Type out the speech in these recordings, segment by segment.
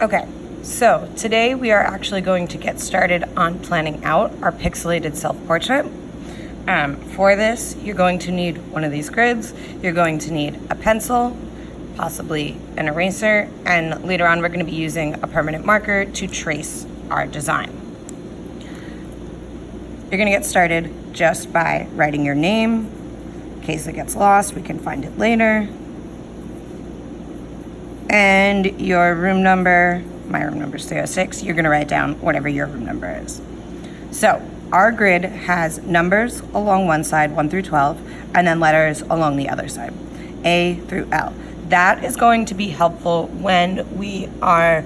Okay, so today we are actually going to get started on planning out our pixelated self-portrait. For this, you're going to need one of these grids, you're going to need a pencil, possibly an eraser, and later on we're going to be using a permanent marker to trace our design. You're going to get started just by writing your name. In case it gets lost, we can find it later. And your room number, my room number is 306, you're gonna write down whatever your room number is. So our grid has numbers along one side, 1 through 12, and then letters along the other side, A through L. That is going to be helpful when we are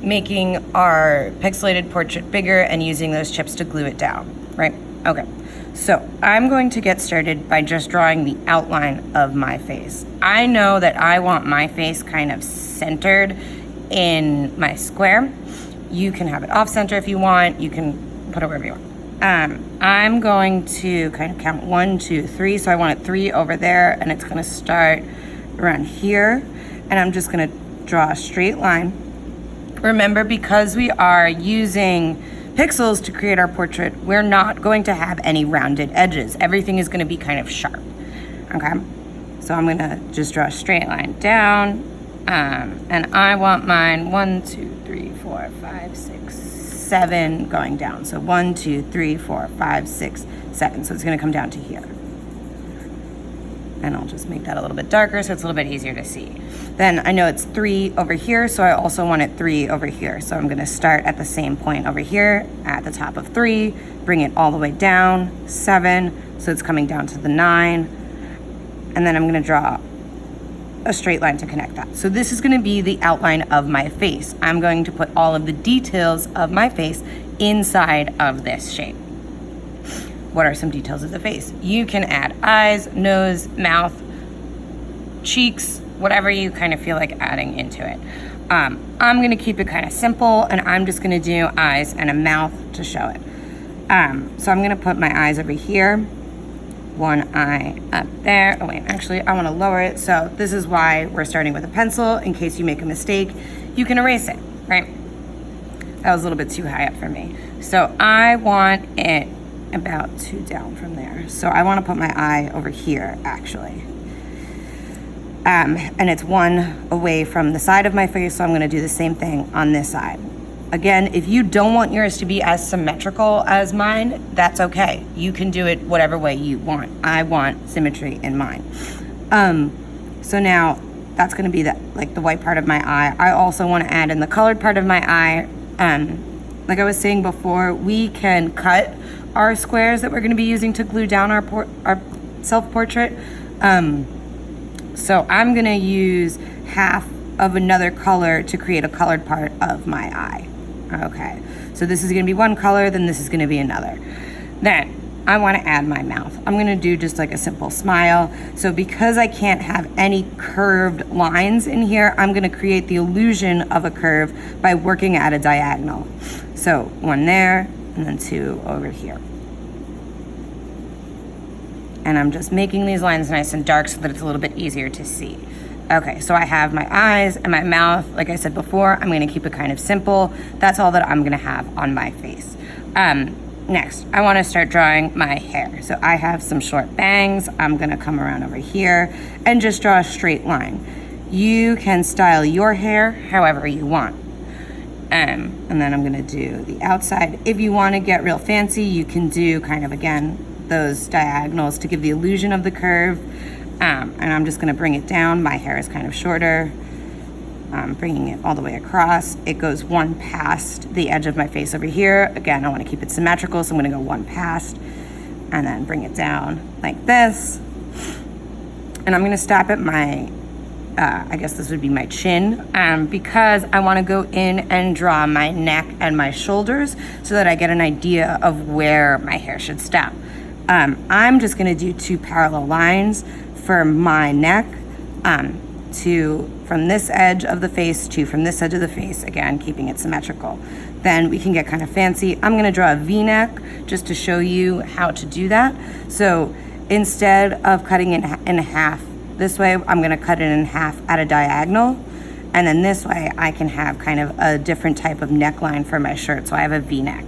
making our pixelated portrait bigger and using those chips to glue it down, right? Okay. So I'm going to get started by just drawing the outline of my face. I know that I want my face kind of centered in my square. You can have it off center if you want. You can put it wherever you want. I'm going to kind of count 1, 2, 3. So I want it 3 over there, and it's going to start around here. And I'm just going to draw a straight line. Remember, because we are using pixels to create our portrait, we're not going to have any rounded edges. Everything is going to be kind of sharp. Okay, so I'm going to just draw a straight line down, and I want mine 1, 2, 3, 4, 5, 6, 7 going down. So 1, 2, 3, 4, 5, 6, 7. So it's going to come down to here. And I'll just make that a little bit darker so it's a little bit easier to see. Then I know it's 3 over here, so I also want it 3 over here. So I'm gonna start at the same point over here at the top of 3, bring it all the way down, 7, so it's coming down to the 9, and then I'm gonna draw a straight line to connect that. So this is gonna be the outline of my face. I'm going to put all of the details of my face inside of this shape. What are some details of the face? You can add eyes, nose, mouth, cheeks, whatever you kind of feel like adding into it. I'm gonna keep it kind of simple, and I'm just gonna do eyes and a mouth to show it. So I'm gonna put my eyes over here, one eye up there. Oh wait, actually I wanna lower it. So this is why we're starting with a pencil. In case you make a mistake, you can erase it, right? That was a little bit too high up for me. So I want it about 2 down from there. So I want to put my eye over here, actually. And it's 1 away from the side of my face, so I'm going to do the same thing on this side. Again, if you don't want yours to be as symmetrical as mine, that's okay. You can do it whatever way you want. I want symmetry in mine. So now that's going to be the white part of my eye. I also want to add in the colored part of my eye. Like I was saying before, we can cut our squares that we're going to be using to glue down our self-portrait. So I'm going to use half of another color to create a colored part of my eye. Okay, so this is going to be one color, then this is going to be another. Then I want to add my mouth. I'm going to do just like a simple smile. So because I can't have any curved lines in here, I'm going to create the illusion of a curve by working at a diagonal. So 1 there, and then 2 over here. And I'm just making these lines nice and dark so that it's a little bit easier to see. Okay, so I have my eyes and my mouth. Like I said before, I'm gonna keep it kind of simple. That's all that I'm gonna have on my face. Next, I wanna start drawing my hair. So I have some short bangs. I'm gonna come around over here and just draw a straight line. You can style your hair however you want. And then I'm gonna do the outside. If you wanna get real fancy, you can do kind of, again, those diagonals to give the illusion of the curve. And I'm just gonna bring it down. My hair is kind of shorter. I'm bringing it all the way across. It goes 1 past the edge of my face over here. Again, I wanna keep it symmetrical, so I'm gonna go 1 past and then bring it down like this. And I'm gonna stop at my I guess this would be my chin, because I want to go in and draw my neck and my shoulders so that I get an idea of where my hair should stop. I'm just going to do 2 parallel lines for my neck, from this edge of the face to from this edge of the face, again, keeping it symmetrical. Then we can get kind of fancy. I'm going to draw a V-neck just to show you how to do that. So instead of cutting it in half this way, I'm going to cut it in half at a diagonal. And then this way I can have kind of a different type of neckline for my shirt. So I have a V-neck.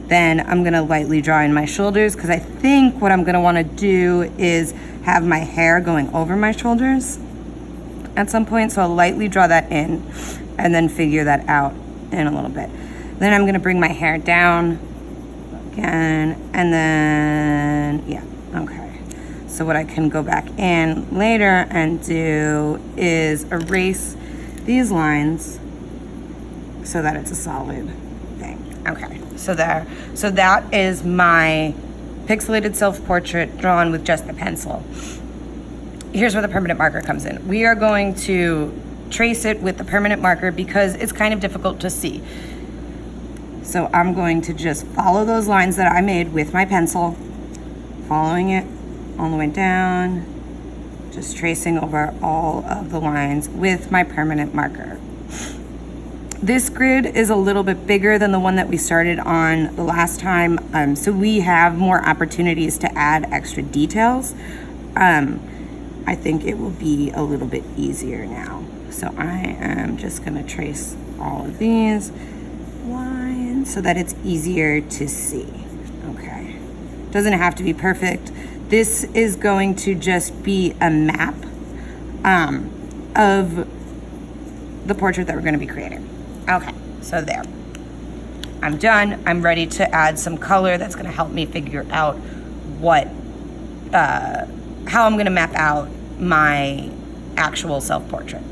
Then I'm gonna lightly draw in my shoulders because I think what I'm gonna wanna do is have my hair going over my shoulders at some point. So I'll lightly draw that in and then figure that out in a little bit. Then I'm gonna bring my hair down again, and then, yeah, okay. So what I can go back in later and do is erase these lines so that it's a solid thing. Okay, so there. So that is my pixelated self-portrait drawn with just the pencil. Here's where the permanent marker comes in. We are going to trace it with the permanent marker because it's kind of difficult to see. So I'm going to just follow those lines that I made with my pencil, following it all the way down, just tracing over all of the lines with my permanent marker. This grid is a little bit bigger than the one that we started on the last time, so we have more opportunities to add extra details. I think it will be a little bit easier now. So I am just gonna trace all of these lines so that it's easier to see. Okay, doesn't have to be perfect. This is going to just be a map of the portrait that we're going to be creating. Okay, so there. I'm done. I'm ready to add some color that's going to help me figure out what, how I'm going to map out my actual self-portrait.